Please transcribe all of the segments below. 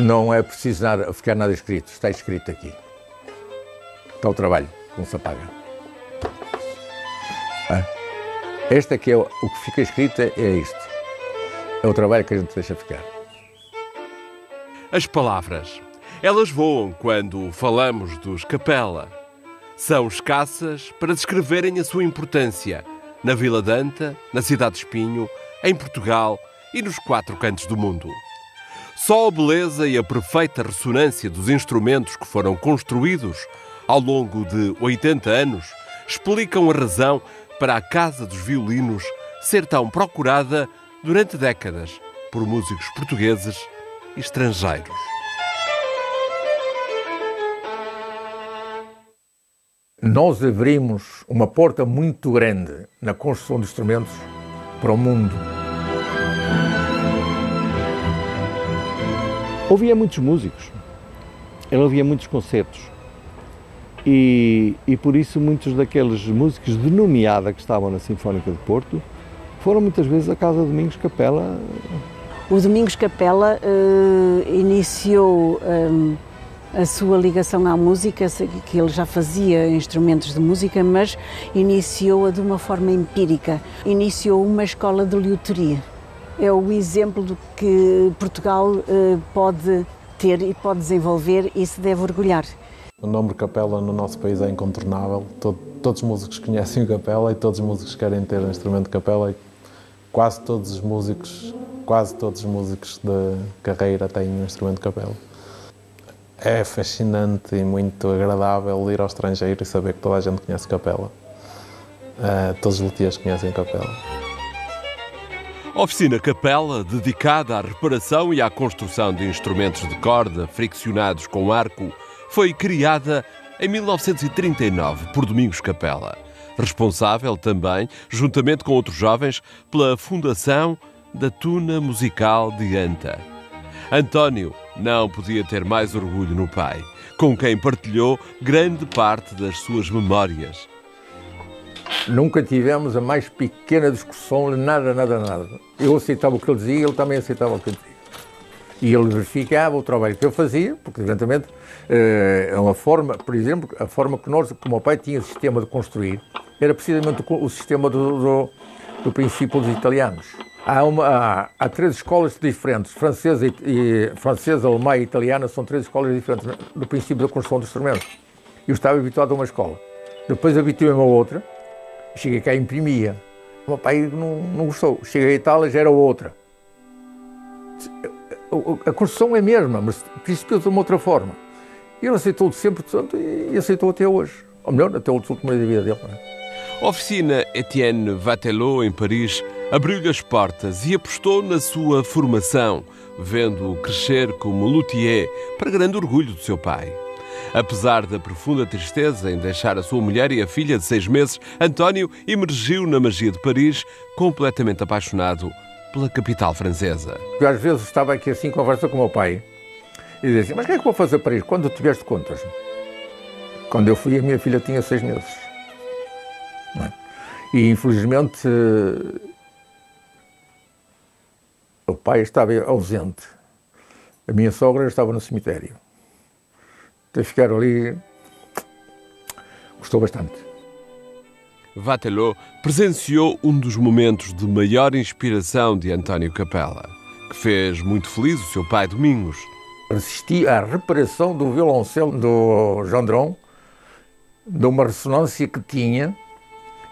Não é preciso ficar nada escrito, está escrito aqui. Está o trabalho, como se apaga. Este aqui é o que fica escrito, é isto. É o trabalho que a gente deixa ficar. As palavras, elas voam quando falamos dos Capela. São escassas para descreverem a sua importância na Vila de Anta, na cidade de Espinho, em Portugal e nos 4 cantos do mundo. Só a beleza e a perfeita ressonância dos instrumentos que foram construídos ao longo de 80 anos explicam a razão para a Casa dos Violinos ser tão procurada durante décadas por músicos portugueses e estrangeiros. Nós abrimos uma porta muito grande na construção de instrumentos para o mundo. Ouvia muitos músicos, ele ouvia muitos concertos e por isso muitos daqueles músicos de nomeada que estavam na Sinfónica de Porto foram muitas vezes à casa de Domingos Capela. O Domingos Capela iniciou a sua ligação à música, que ele já fazia instrumentos de música, mas iniciou-a de uma forma empírica. Iniciou uma escola de liuteria. É o exemplo do que Portugal pode ter e pode desenvolver e se deve orgulhar. O nome Capela no nosso país é incontornável. Todos os músicos conhecem o Capela e todos os músicos querem ter um instrumento de Capela e quase todos os músicos de carreira têm um instrumento de Capela. É fascinante e muito agradável ir ao estrangeiro e saber que toda a gente conhece Capela. Todos os luthiers conhecem Capela. A oficina Capela, dedicada à reparação e à construção de instrumentos de corda friccionados com arco, foi criada em 1939 por Domingos Capela, responsável também, juntamente com outros jovens, pela fundação da Tuna Musical de Anta. António não podia ter mais orgulho no pai, com quem partilhou grande parte das suas memórias. Nunca tivemos a mais pequena discussão, nada. Eu aceitava o que ele dizia, ele também aceitava o que eu dizia. E ele verificava o trabalho que eu fazia, porque, evidentemente, é uma forma, por exemplo, a forma que o meu pai tinha o sistema de construir, era precisamente o sistema do princípio dos italianos. Há 3 escolas diferentes, francesa, alemã e italiana, são 3 escolas diferentes do princípio da construção de instrumentos. Eu estava habituado a uma escola. Depois habituei-me a outra, cheguei cá e imprimia. O meu pai não gostou. Cheguei a Itália, já era outra. A construção é a mesma, mas princípio de uma outra forma. E ele aceitou sempre, portanto, e aceitou até hoje. Ou melhor, até os últimos dias da vida dele. Não é? A oficina Etienne Vatelot, em Paris, abriu-lhe as portas e apostou na sua formação, vendo-o crescer como luthier, para grande orgulho do seu pai. Apesar da profunda tristeza em deixar a sua mulher e a filha de 6 meses, António emergiu na magia de Paris, completamente apaixonado pela capital francesa. Eu às vezes estava aqui assim, conversa com o meu pai, e dizia assim, mas o que é que vou fazer para Paris? Quando tiveste contas? Quando eu fui, a minha filha tinha 6 meses. Não é? E, infelizmente, o pai estava ausente. A minha sogra estava no cemitério. De ficar ali, gostou bastante. Vatelot presenciou um dos momentos de maior inspiração de António Capela, que fez muito feliz o seu pai Domingos. Assisti à reparação do violoncelo do Gendron, de uma ressonância que tinha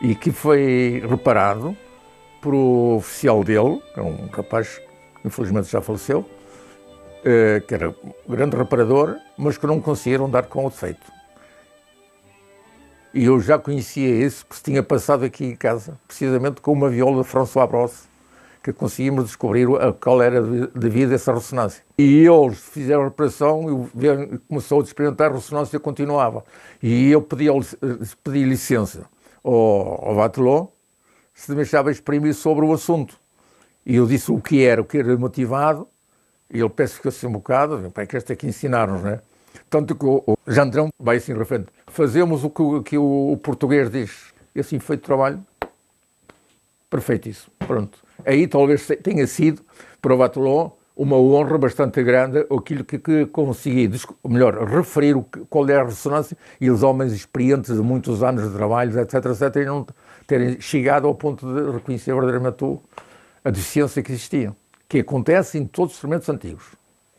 e que foi reparado por o oficial dele, que era um rapaz que infelizmente já faleceu, que era um grande reparador, mas que não conseguiram dar com o defeito. E eu já conhecia isso, porque tinha passado aqui em casa, precisamente com uma viola de François Brosse, que conseguimos descobrir qual era devido a essa ressonância. E eles fizeram a reparação e começou a experimentar a ressonância e continuava. E eu pedi licença ao Vatelot se me deixava exprimir sobre o assunto. E eu disse o que era motivado, e ele ficou-se um bocado, é que este aqui ensinaram-nos, não é? Tanto que o Gendron vai assim referente, fazemos o que o português diz. E assim feito o trabalho, perfeito isso, pronto. Aí talvez tenha sido, para o Vatelot, uma honra bastante grande aquilo que consegui, melhor, referir qual é a ressonância e os homens experientes de muitos anos de trabalho, etc., e não terem chegado ao ponto de reconhecer verdadeiramente a deficiência que existia, que acontece em todos os instrumentos antigos.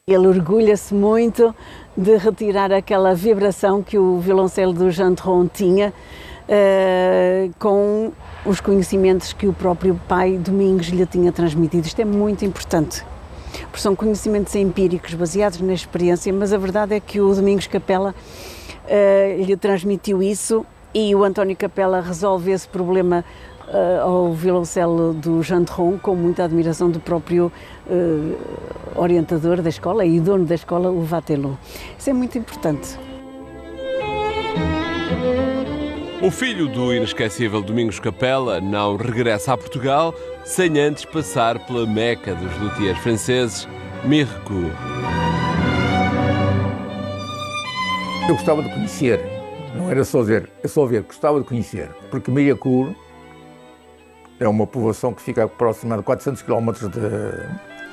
Ele orgulha-se muito de retirar aquela vibração que o violoncelo do Gendron tinha, com os conhecimentos que o próprio pai Domingos lhe tinha transmitido. Isto é muito importante, porque são conhecimentos empíricos baseados na experiência, mas a verdade é que o Domingos Capela lhe transmitiu isso e o António Capela resolve esse problema ao violoncelo do Gendron com muita admiração do próprio orientador da escola e dono da escola, o Vatelot. Isso é muito importante. O filho do inesquecível Domingos Capela não regressa a Portugal sem antes passar pela meca dos luthiers franceses, Mirecourt. Eu gostava de conhecer, não era só ver, gostava de conhecer, porque Mirecourt é uma povoação que fica aproximadamente a 400 km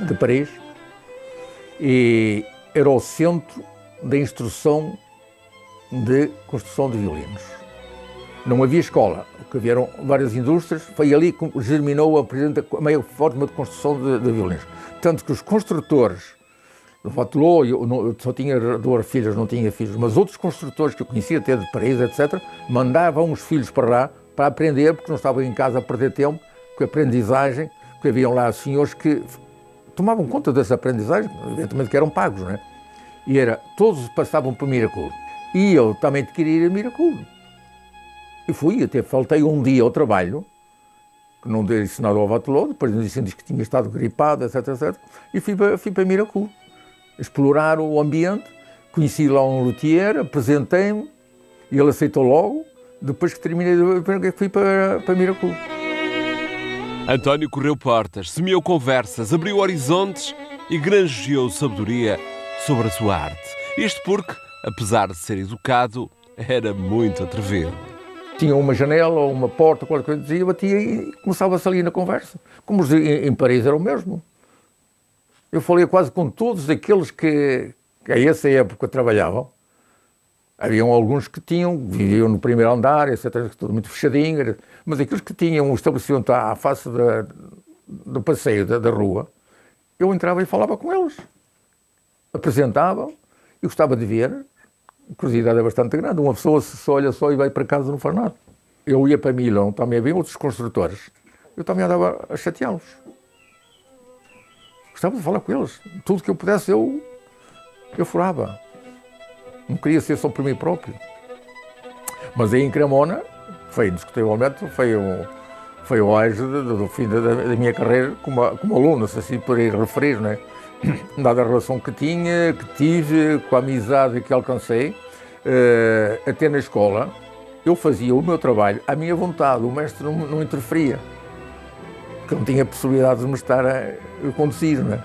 de Paris e era o centro da instrução de construção de violinos. Não havia escola, porque havia várias indústrias, foi ali que germinou a meia forma de construção de violinos. Tanto que os construtores, o Vatelot, eu só tinha 2 filhas, não tinha filhos, mas outros construtores que eu conhecia, até de Paris, etc., mandavam os filhos para lá para aprender, porque não estavam em casa a perder tempo, com a aprendizagem, porque haviam lá senhores que tomavam conta dessa aprendizagem, evidentemente que eram pagos, não é? E todos passavam por Mirecourt. E eu também queria ir a Mirecourt. E fui, até faltei um dia ao trabalho, que não disse nada ao Vatelot, depois me disse que tinha estado gripado, etc. E fui para Mirecourt, explorar o ambiente, conheci lá um luthier, apresentei-me, e ele aceitou logo, depois que terminei, fui para Mirecourt. António correu portas, semeou conversas, abriu horizontes e granjeou sabedoria sobre a sua arte. Isto porque, apesar de ser educado, era muito atrevido. Tinha uma janela ou uma porta, qualquer coisa, dizia, batia e começava-se ali na conversa. Como em Paris era o mesmo. Eu falei quase com todos aqueles que a essa época trabalhavam. Haviam alguns que viviam no primeiro andar, etc., tudo muito fechadinho, mas aqueles que tinham um estabelecimento à face do passeio da rua, eu entrava e falava com eles. Apresentava, e gostava de ver. A curiosidade é bastante grande. Uma pessoa se olha só e vai para casa não faz nada. Eu ia para Milão, também havia outros construtores. Eu também andava a chateá-los. Gostava de falar com eles. Tudo que eu pudesse, eu furava. Não queria ser só por mim próprio. Mas aí em Cremona, foi indiscutivelmente, foi o auge do fim da minha carreira como aluno, se assim poderia referir, não é? Dada a relação que tive, com a amizade que alcancei, até na escola, eu fazia o meu trabalho à minha vontade, o mestre não interferia, porque não tinha possibilidade de me estar a conduzir, não é?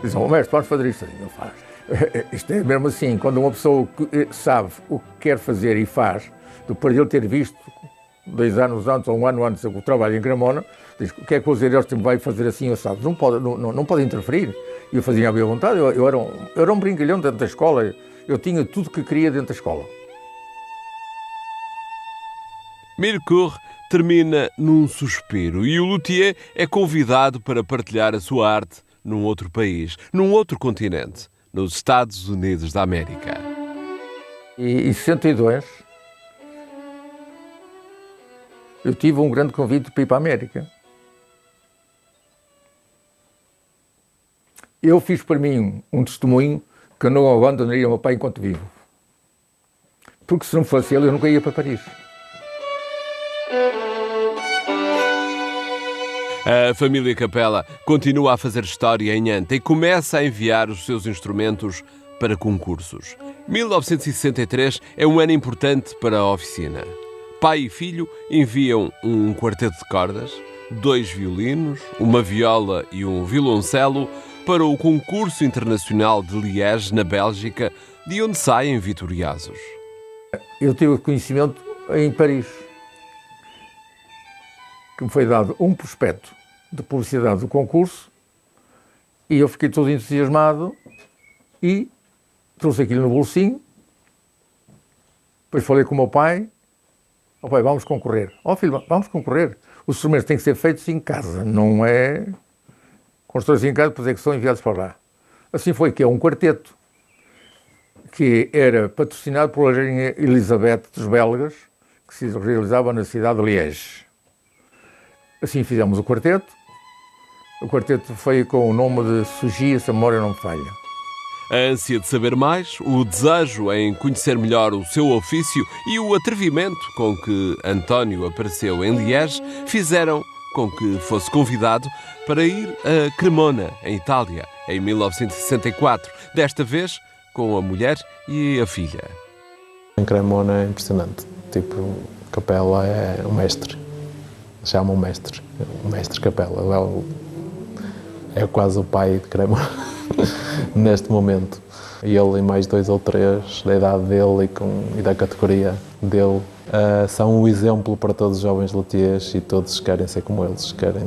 Diziam, mestre, podes fazer isto? Eu faço. Isto é mesmo assim, quando uma pessoa sabe o que quer fazer e faz, depois de ele ter visto 2 anos antes ou 1 ano antes o trabalho em Cremona, diz, o que é que vou dizer, este vai fazer assim, eu sabe, não pode interferir. E eu fazia à minha vontade, eu era um brincalhão dentro da escola, eu tinha tudo que queria dentro da escola. Mirecourt termina num suspiro e o luthier é convidado para partilhar a sua arte num outro país, num outro continente, nos Estados Unidos da América. E em 62, eu tive um grande convite para ir para a América. Eu fiz para mim um testemunho que eu não abandonaria o meu pai enquanto vivo. Porque se não fosse ele, eu nunca ia para Paris. A família Capela continua a fazer história em Anta e começa a enviar os seus instrumentos para concursos. 1963 é um ano importante para a oficina. Pai e filho enviam um quarteto de cordas, 2 violinos, uma viola e um violoncelo para o concurso internacional de Liège, na Bélgica, de onde saem vitoriosos. Eu tive conhecimento em Paris, que me foi dado um prospecto de publicidade do concurso E eu fiquei todo entusiasmado e trouxe aquilo no bolsinho. Depois falei com o meu pai. Ó pai, vamos concorrer. Ó filho, vamos concorrer. Os instrumentos têm que ser feitos em casa, não é construídos em casa, depois é que são enviados para lá. Assim foi que é um quarteto que era patrocinado pela Rainha Elizabeth dos belgas, que se realizava na cidade de Liège. Assim fizemos o quarteto. O quarteto foi com o nome de Sugia, se a memória não me falha. A ânsia de saber mais, o desejo em conhecer melhor o seu ofício e o atrevimento com que António apareceu em Liège fizeram com que fosse convidado para ir a Cremona, em Itália, em 1964, desta vez com a mulher e a filha. Em Cremona é impressionante. Tipo, Capela é o mestre. Chama o mestre Capela. É quase o pai de Cremona neste momento. E ele e mais 2 ou 3 da idade dele e da categoria dele são um exemplo para todos os jovens luthiers e todos querem ser como eles, querem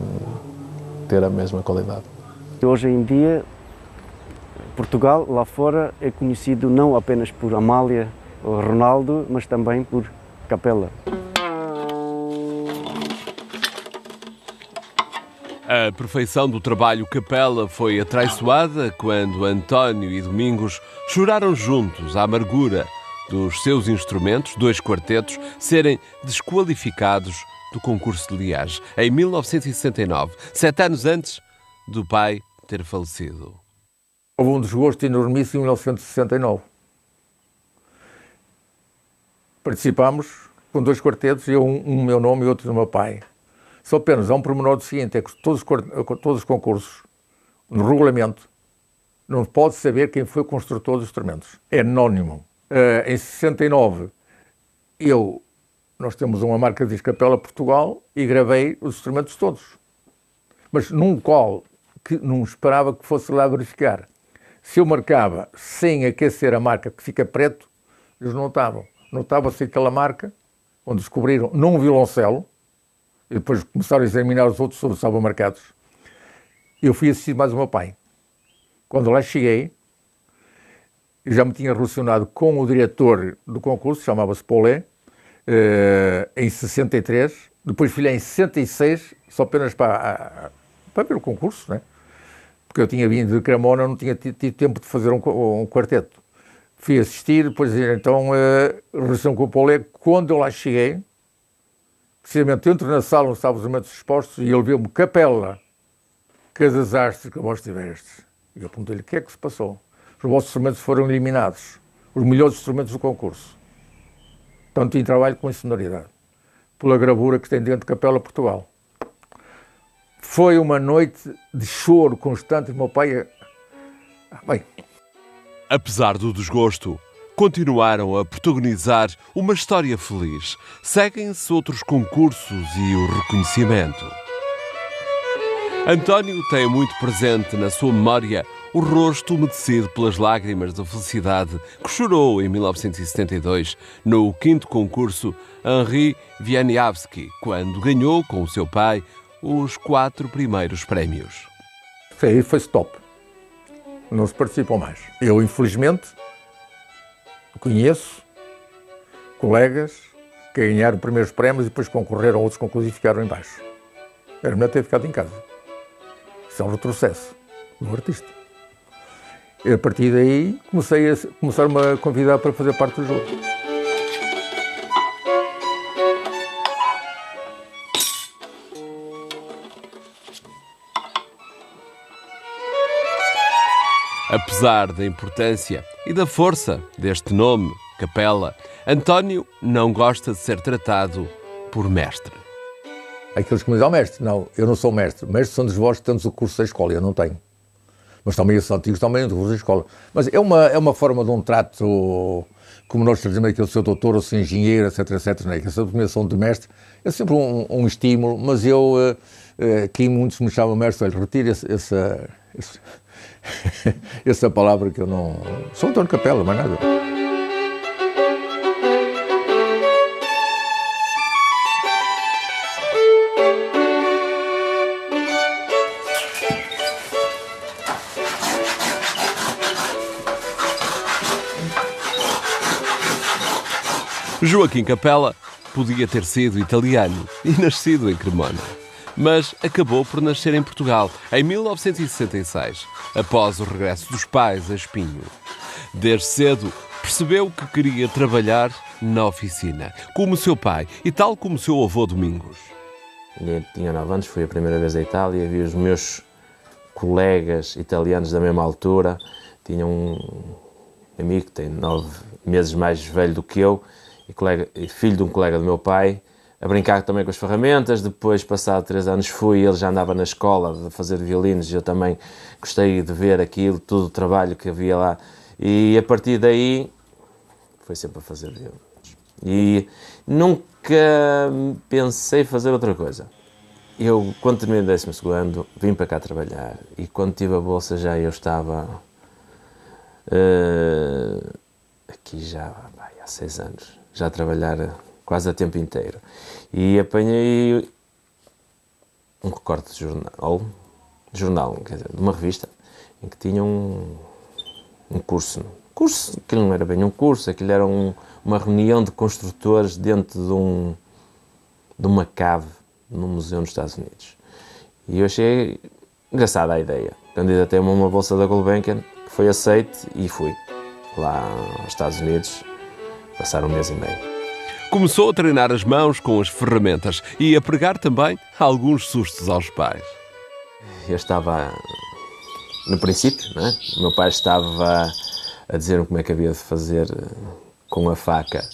ter a mesma qualidade. Hoje em dia, Portugal, lá fora, é conhecido não apenas por Amália ou Ronaldo, mas também por Capela. A perfeição do trabalho Capela foi atraiçoada quando António e Domingos choraram juntos a amargura dos seus instrumentos, 2 quartetos, serem desqualificados do concurso de Liège, em 1969, 7 anos antes do pai ter falecido. Houve um desgosto enormíssimo em 1969. Participámos com 2 quartetos, eu um meu nome e outro do meu pai. Só apenas há um pormenor do seguinte, é que todos os concursos, no regulamento, não pode saber quem foi o construtor dos instrumentos. É anónimo. Em 69, nós temos uma marca de Capela Portugal e gravei os instrumentos todos. Mas num qual que não esperava que fosse lá verificar. Se eu marcava sem aquecer a marca, que fica preto, eles não notavam. Notava-se aquela marca, onde descobriram num violoncelo, e depois começaram a examinar os outros todos estavam marcados. Eu fui assistir mais o meu pai. Quando lá cheguei, eu já me tinha relacionado com o diretor do concurso, chamava-se Paulé, em 63. Depois fui lá em 66, só apenas para ver o concurso, né? Porque eu tinha vindo de Cremona, não tinha tido tempo de fazer um quarteto. Fui assistir, depois então, relação com o Paulé. Quando eu lá cheguei, precisamente entro na sala onde estavam os instrumentos expostos e ele viu-me: Capela, que desastre que vós tivestes. E eu perguntei-lhe: o que é que se passou? Os vossos instrumentos foram eliminados, os melhores instrumentos do concurso, tanto em trabalho como em sonoridade, pela gravura que tem dentro de Capela Portugal. Foi uma noite de choro constante. Meu pai... Bem. Apesar do desgosto, continuaram a protagonizar uma história feliz. Seguem-se outros concursos e o reconhecimento. António tem muito presente na sua memória o rosto umedecido pelas lágrimas da felicidade que chorou em 1972 no 5º concurso Henri Wieniawski, quando ganhou com o seu pai os 4 primeiros prémios. Aí foi stop. Não se participam mais. Eu, infelizmente, conheço colegas que ganharam primeiros prémios e depois concorreram a outros concursos e ficaram em baixo. Era melhor ter ficado em casa. Isso é um retrocesso do artista. E a partir daí começaram-me a convidar para fazer parte do jogo. Apesar da importância e da força deste nome, Capela, António não gosta de ser tratado por mestre. Aqueles que me dizem: mestre, não, eu não sou mestre. Mestres são dos vossos que temos o curso da escola, eu não tenho. Mas também esses antigos também têm o curso da escola. Mas é uma forma de um trato, como nós dizemos, que eu sou doutor, eu sou engenheiro, etc, etc. Né? Essa denominação de mestre é sempre um estímulo, mas eu, aqui muitos me chamam mestre, olha, retire essa palavra que eu não... Sou António Capela, mais nada. Joaquim Capela podia ter sido italiano e nascido em Cremona, mas acabou por nascer em Portugal em 1966, após o regresso dos pais a Espinho. Desde cedo percebeu que queria trabalhar na oficina, como o seu pai e tal como o seu avô Domingos. Eu tinha 9 anos, fui a primeira vez à Itália, vi os meus colegas italianos da mesma altura. Tinha um amigo que tem 9 meses mais velho do que eu, e filho de um colega do meu pai, a brincar também com as ferramentas. Depois, passado 3 anos, ele já andava na escola a fazer violinos, e eu também gostei de ver aquilo, todo o trabalho que havia lá. E a partir daí, foi sempre a fazer violinos. E nunca pensei fazer outra coisa. Eu, quando terminei o 12º ano, vim para cá trabalhar, e quando tive a bolsa já eu estava aqui já há 6 anos, já a trabalhar quase a tempo inteiro. E apanhei um recorte de jornal, quer dizer, de uma revista, em que tinha um curso, aquilo não era bem um curso, aquilo era uma reunião de construtores dentro de uma cave num museu nos Estados Unidos. E eu achei engraçada a ideia. Candidatei-me a uma bolsa da Gulbenkian, que foi aceite, e fui lá aos Estados Unidos, passar 1 mês e meio. Começou a treinar as mãos com as ferramentas e a pregar também alguns sustos aos pais. Eu estava, no princípio, não é? O meu pai estava a dizer-me como é que havia de fazer com a faca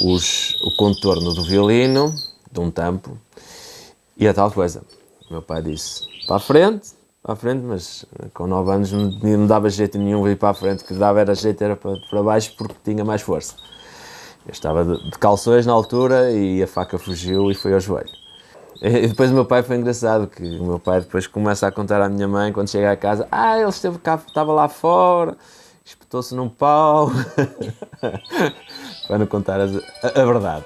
o contorno do violino, de um tampo, e a tal coisa. O meu pai disse, para a frente, mas com 9 anos não dava jeito nenhum ir para a frente, o que dava jeito era para baixo, porque tinha mais força. Eu estava de calções na altura e a faca fugiu e foi ao joelho. E depois o meu pai foi engraçado, que o meu pai depois começa a contar à minha mãe, quando chega a casa, ele esteve cá, estava lá fora, espetou-se num pau, para não contar a verdade.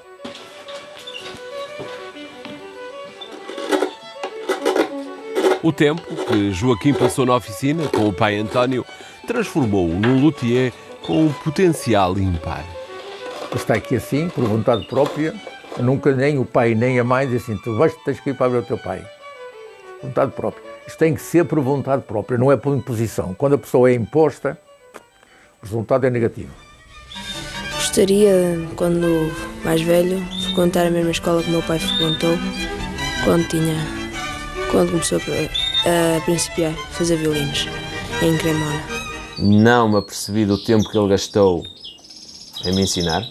O tempo que Joaquim passou na oficina com o pai António transformou-o num luthier com um potencial ímpar. Está aqui assim, por vontade própria. Nunca nem o pai nem a mãe dizem assim, tens que ir para ver o teu pai. Vontade própria. Isto tem que ser por vontade própria, não é por imposição. Quando a pessoa é imposta, o resultado é negativo. Gostaria, quando mais velho, frequentar a mesma escola que o meu pai frequentou, quando começou a principiar a fazer violinos, em Cremona. Não me apercebi do tempo que ele gastou em me ensinar,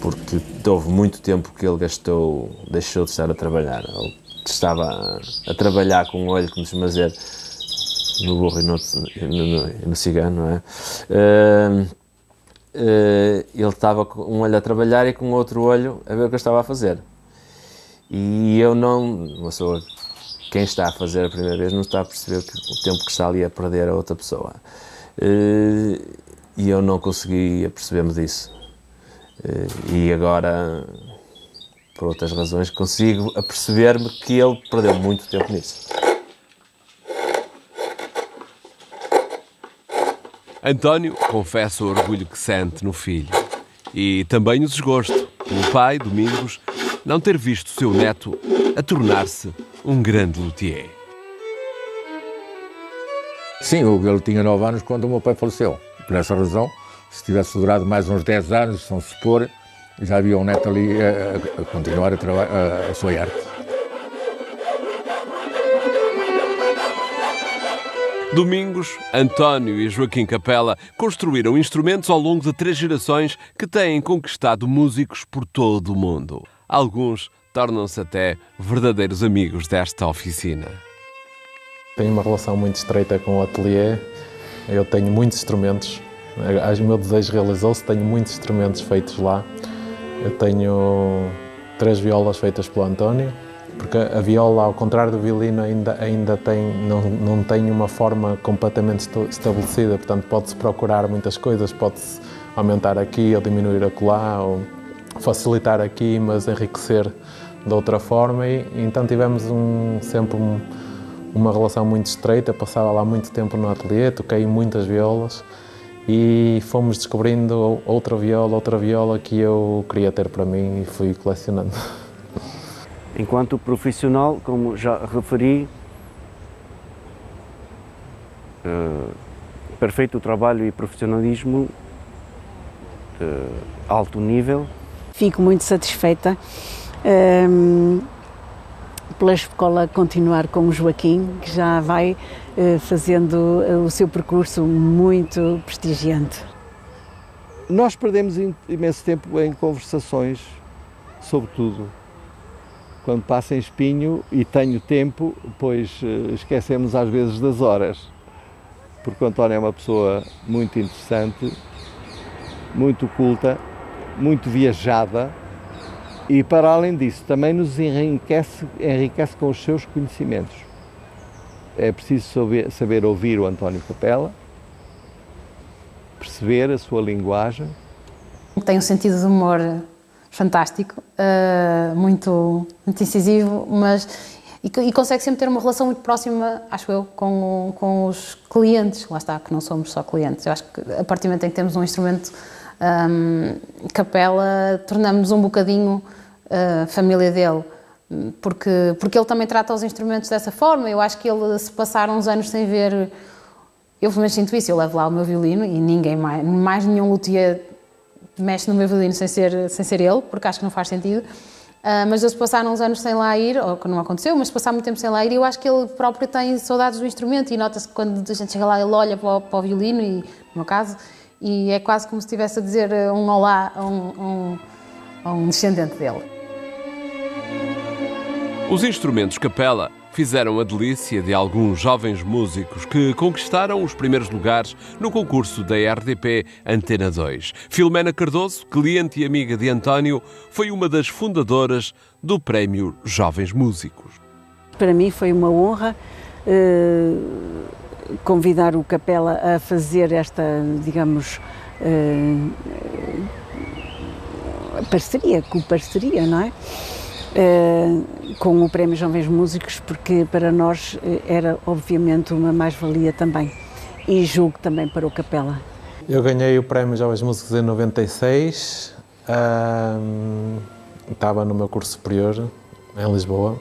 porque houve muito tempo que ele deixou de estar a trabalhar. Ele estava a trabalhar com um olho, como se dizer, no burro e no cigano, não é? Ele estava com um olho a trabalhar e com outro olho a ver o que eu estava a fazer. E eu quem está a fazer a primeira vez não está a perceber o tempo que está ali a perder a outra pessoa. E eu não conseguia perceber-me disso. E agora, por outras razões, consigo aperceber-me que ele perdeu muito tempo nisso. António confessa o orgulho que sente no filho e também o desgosto pelo pai, Domingos, não ter visto o seu neto a tornar-se um grande luthier. Sim, ele tinha 9 anos quando o meu pai faleceu. Por essa razão, se tivesse durado mais uns 10 anos, se não se supor, já havia um neto ali a continuar a sua arte. Domingos, António e Joaquim Capela construíram instrumentos ao longo de 3 gerações que têm conquistado músicos por todo o mundo. Alguns tornam-se até verdadeiros amigos desta oficina. Tenho uma relação muito estreita com o ateliê. Eu tenho muitos instrumentos. O meu desejo realizou-se. Tenho muitos instrumentos feitos lá. Eu tenho 3 violas feitas pelo António, porque a viola, ao contrário do violino, ainda não tem uma forma completamente estabelecida. Portanto, pode-se procurar muitas coisas. Pode-se aumentar aqui ou diminuir acolá, ou facilitar aqui, mas enriquecer de outra forma. E então tivemos sempre uma relação muito estreita. Passava lá muito tempo no ateliê, toquei muitas violas e fomos descobrindo outra viola que eu queria ter para mim e fui colecionando. Enquanto profissional, como já referi, perfeito trabalho e profissionalismo de alto nível. Fico muito satisfeita pela escola continuar com o Joaquim, que já vai fazendo o seu percurso muito prestigiante. Nós perdemos imenso tempo em conversações sobre tudo. Quando passa em Espinho e tenho tempo, pois esquecemos às vezes das horas, porque o António é uma pessoa muito interessante, muito culta, muito viajada e, para além disso, também nos enriquece com os seus conhecimentos. É preciso saber ouvir o António Capela, perceber a sua linguagem. Tem um sentido de humor fantástico, muito incisivo, e consegue sempre ter uma relação muito próxima, acho eu, com os clientes. Lá está, que não somos só clientes. Eu acho que a partir do momento em que temos um instrumento capela, tornamos-nos um bocadinho família dele, porque ele também trata os instrumentos dessa forma. Eu acho que ele, se passar uns anos sem ver, eu pelo menos sinto isso, eu levo lá o meu violino e ninguém mais nenhum luthier mexe no meu violino sem ser ele, porque acho que não faz sentido. Mas eu, se passar uns anos sem lá ir, ou que não aconteceu, mas se passar muito tempo sem lá ir, eu acho que ele próprio tem saudades do instrumento e nota-se que quando a gente chega lá ele olha para o violino, e, no meu caso, e é quase como se estivesse a dizer um olá a um descendente dele. Os instrumentos capela fizeram a delícia de alguns jovens músicos que conquistaram os primeiros lugares no concurso da RDP Antena 2. Filomena Cardoso, cliente e amiga de António, foi uma das fundadoras do Prémio Jovens Músicos. Para mim foi uma honra convidar o Capela a fazer esta, digamos, parceria, não é? Com o Prémio Jovens Músicos, porque para nós era obviamente uma mais-valia também, e julgo também para o Capela. Eu ganhei o Prémio Jovens Músicos em 96, estava no meu curso superior em Lisboa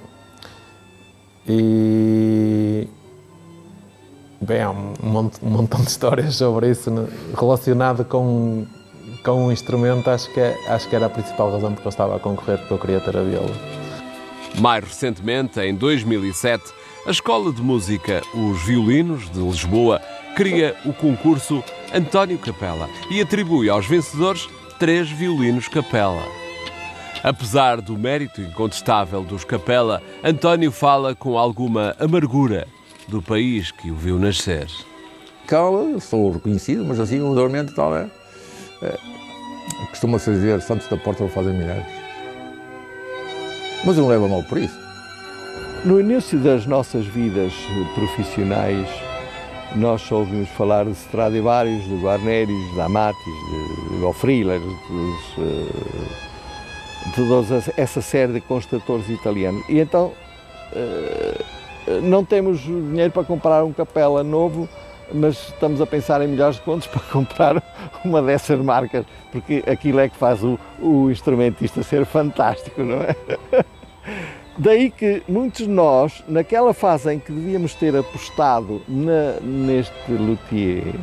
e bem, há um montão de histórias sobre isso, né? Relacionado com um instrumento. Acho que era a principal razão porque eu estava a concorrer, porque eu queria ter a viola. Mais recentemente, em 2007, a Escola de Música Os Violinos de Lisboa cria o concurso António Capela e atribui aos vencedores 3 violinos Capela. Apesar do mérito incontestável dos Capela, António fala com alguma amargura do país que o viu nascer. Eu sou reconhecido, mas assim, humildemente, tal costuma-se dizer, santos da porta não fazem milagres. Mas eu não levo a mal por isso. No início das nossas vidas profissionais, nós só ouvimos falar de Stradivarius, de Guarnerius, de Amatis, de Goffriller, de toda essa série de construtores italianos. E então não temos dinheiro para comprar um Capela novo, mas estamos a pensar em melhores contos para comprar uma dessas marcas, porque aquilo é que faz o instrumentista ser fantástico, não é? Daí que muitos de nós, naquela fase em que devíamos ter apostado neste luthier,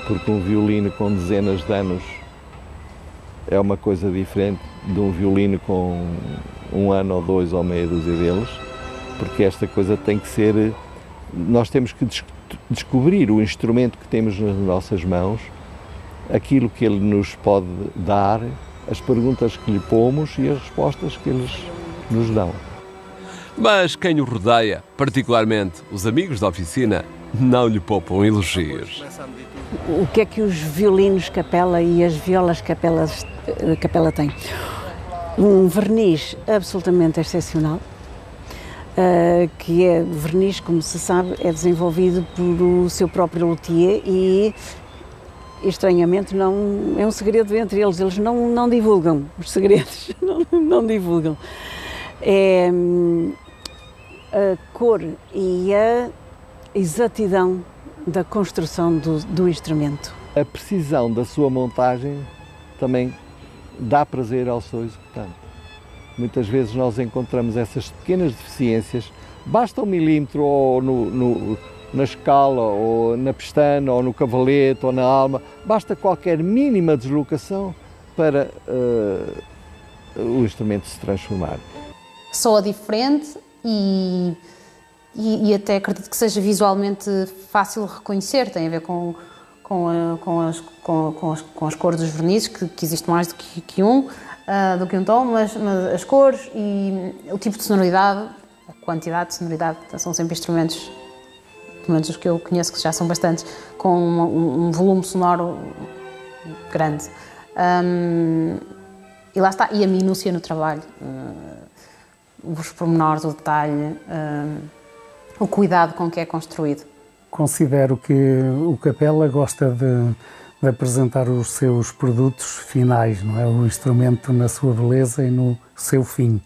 porque um violino com dezenas de anos é uma coisa diferente de um violino com 1 ano ou 2 ou meia dúzia deles, porque esta coisa tem que ser... Nós temos que descobrir o instrumento que temos nas nossas mãos, aquilo que ele nos pode dar, as perguntas que lhe pomos e as respostas que eles nos dão. Mas quem o rodeia, particularmente os amigos da oficina, não lhe poupam elogios. O que é que os violinos Capela e as violas Capela têm? Um verniz absolutamente excepcional, que é verniz, como se sabe, é desenvolvido pelo seu próprio luthier e, estranhamente, não é um segredo entre eles não divulgam os segredos, não divulgam. É a cor e a exatidão da construção do instrumento. A precisão da sua montagem também dá prazer ao seu executante. Muitas vezes nós encontramos essas pequenas deficiências, basta 1 milímetro ou na escala, ou na pestana, ou no cavalete, ou na alma, basta qualquer mínima deslocação para o instrumento se transformar. Soa diferente e até acredito que seja visualmente fácil de reconhecer, tem a ver com as cores dos vernizes, que existe mais do que um tom, mas as cores e o tipo de sonoridade, a quantidade de sonoridade, são sempre instrumentos, pelo menos os que eu conheço, que já são bastantes, com um volume sonoro grande. E lá está, e a minúcia no trabalho, os pormenores, o detalhe, o cuidado com que é construído. Considero que o Capela gosta de apresentar os seus produtos finais, não é? O instrumento na sua beleza e no seu fim.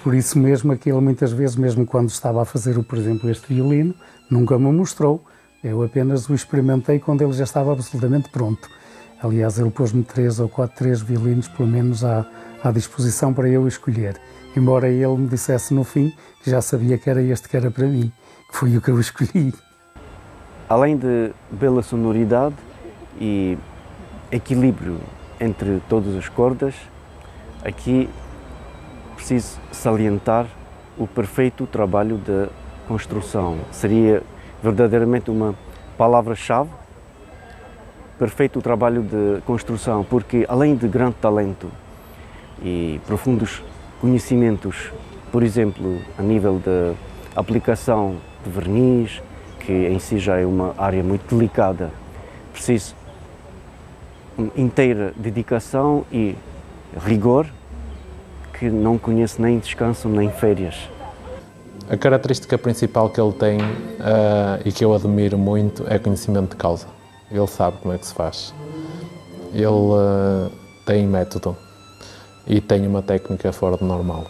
Por isso mesmo, aquilo muitas vezes, mesmo quando estava a fazer, por exemplo, este violino, nunca me mostrou. Eu apenas o experimentei quando ele já estava absolutamente pronto. Aliás, ele pôs-me 3 ou 4 violinos, pelo menos, à disposição para eu escolher. Embora ele me dissesse no fim que já sabia que era este que era para mim, que foi o que eu escolhi. Além de bela sonoridade e equilíbrio entre todas as cordas, aqui preciso salientar o perfeito trabalho de construção. Seria verdadeiramente uma palavra-chave, perfeito trabalho de construção, porque além de grande talento e profundos conhecimentos, por exemplo, a nível de aplicação de verniz, que em si já é uma área muito delicada, preciso uma inteira dedicação e rigor que não conheço nem descanso nem férias. A característica principal que ele tem e que eu admiro muito é conhecimento de causa. Ele sabe como é que se faz. Ele tem método e tem uma técnica fora do normal.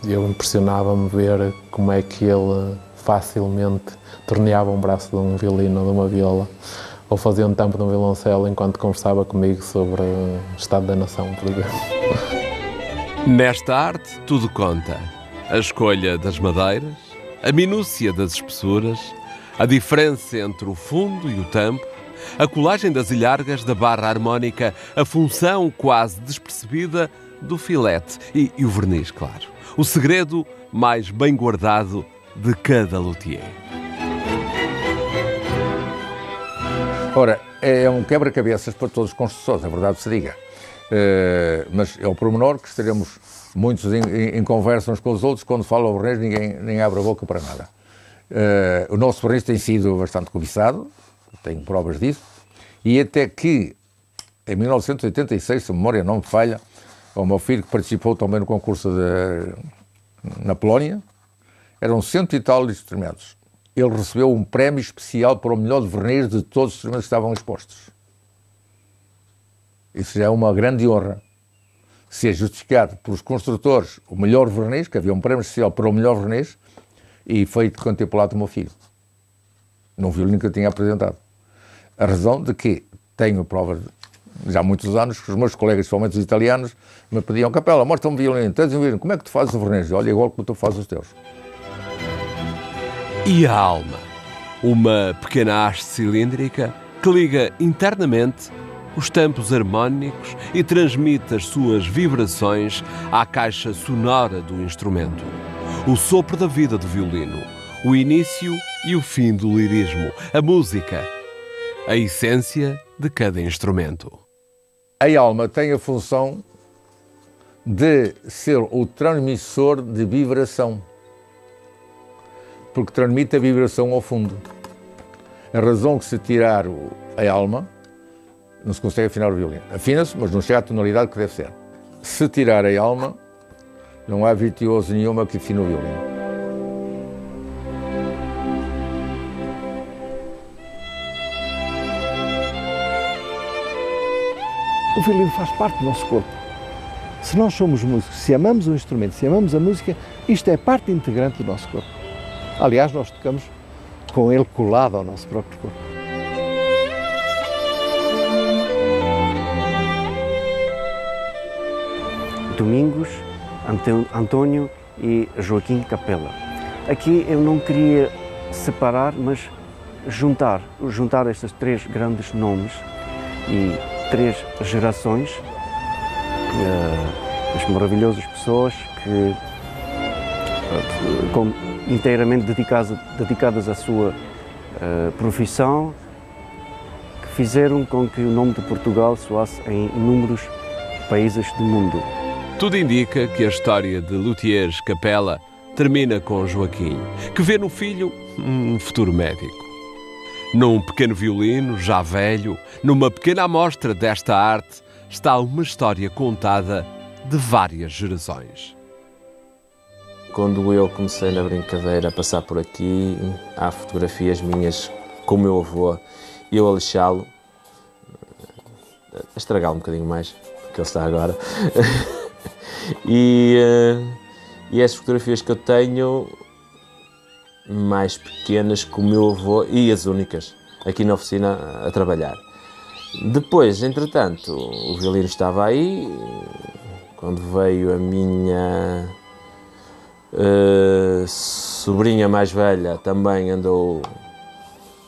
Eu impressionava-me ver como é que ele facilmente torneava um braço de um violino ou de uma viola, ou fazia um tampo de um violoncelo enquanto conversava comigo sobre o estado da nação, por exemplo. Nesta arte, tudo conta. A escolha das madeiras, a minúcia das espessuras, a diferença entre o fundo e o tampo, a colagem das ilhargas da barra harmónica, a função quase despercebida do filete e o verniz, claro. O segredo mais bem guardado de cada luthier. Ora, é um quebra-cabeças para todos os construtores, é verdade se diga. Mas é o pormenor que estaremos muitos em conversa uns com os outros, quando falam o verniz ninguém abre a boca para nada. O nosso verniz tem sido bastante cobiçado, tenho provas disso, e até que em 1986, se a memória não me falha, o meu filho que participou também no concurso na Polónia, eram 100 e tal instrumentos. Ele recebeu um prémio especial para o melhor verniz de todos os instrumentos que estavam expostos. Isso já é uma grande honra. Ser justificado pelos construtores o melhor verniz, que havia um prémio especial para o melhor verniz, e foi contemplado o meu filho, num violino que eu tinha apresentado. A razão de que tenho provas, já há muitos anos, que os meus colegas, principalmente os italianos, me pediam: Capela, mostra-me um violino, tens um violino, como é que tu fazes o verniz? Olha, igual como tu fazes os teus. E a alma? Uma pequena haste cilíndrica que liga internamente os tampos harmónicos e transmite as suas vibrações à caixa sonora do instrumento. O sopro da vida do violino, o início e o fim do lirismo, a música, a essência de cada instrumento. A alma tem a função de ser o transmissor de vibração, porque transmite a vibração ao fundo. A razão que se tirar a alma, não se consegue afinar o violino. Afina-se, mas não chega à tonalidade que deve ser. Se tirar a alma, não há virtuoso nenhuma que afine o violino. O violino faz parte do nosso corpo. Se nós somos músicos, se amamos o instrumento, se amamos a música, isto é parte integrante do nosso corpo. Aliás, nós tocamos com ele colado ao nosso próprio corpo. Domingos, António e Joaquim Capela. Aqui eu não queria separar, mas juntar estes 3 grandes nomes e 3 gerações, as maravilhosas pessoas que inteiramente dedicadas à sua profissão, que fizeram com que o nome de Portugal soasse em inúmeros países do mundo. Tudo indica que a história de Luthiers Capela termina com Joaquim, que vê no filho um futuro médico. Num pequeno violino, já velho, numa pequena amostra desta arte, está uma história contada de várias gerações. Quando eu comecei na brincadeira a passar por aqui, há fotografias minhas com o meu avô e eu a lixá-lo, a estragá-lo um bocadinho mais do que ele está agora. E as fotografias que eu tenho, mais pequenas que o meu avô, e as únicas, aqui na oficina a trabalhar. Depois, entretanto, o violino estava aí, quando veio a minha sobrinha mais velha, também andou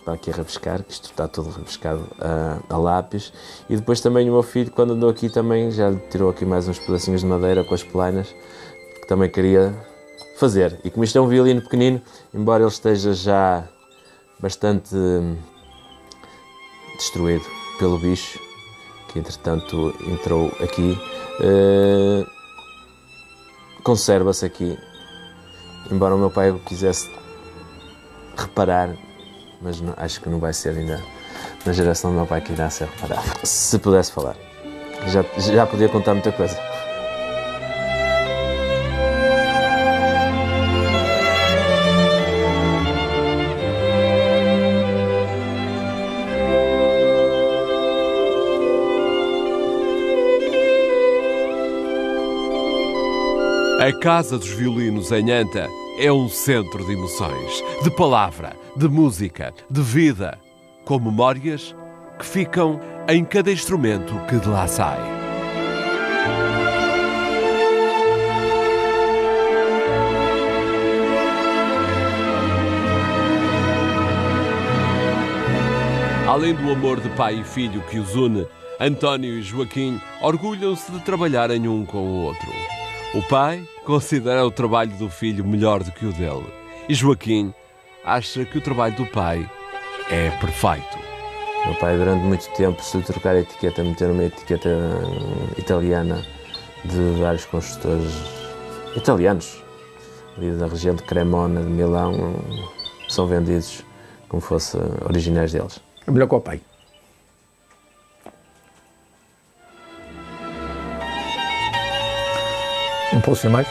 para aqui a rabiscar, que isto está todo rabiscado a lápis, e depois também o meu filho, quando andou aqui também, já lhe tirou aqui mais uns pedacinhos de madeira com as polainas, que também queria fazer. E como isto é um violino pequenino, embora ele esteja já bastante destruído pelo bicho, que entretanto entrou aqui, conserva-se aqui, embora o meu pai o quisesse reparar, mas não, acho que não vai ser ainda na geração do meu pai que irá ser reparado. Se pudesse falar, já podia contar muita coisa. A Casa dos Violinos em Anta é um centro de emoções, de palavra, de música, de vida, com memórias que ficam em cada instrumento que de lá sai. Além do amor de pai e filho que os une, António e Joaquim orgulham-se de trabalharem um com o outro. O pai considera o trabalho do filho melhor do que o dele. E Joaquim acha que o trabalho do pai é perfeito. O meu pai, durante muito tempo, se lhe trocar a etiqueta, meter uma etiqueta italiana de vários construtores italianos, ali da região de Cremona, de Milão, são vendidos como fossem originais deles. É melhor que o pai. Não posso ser mais?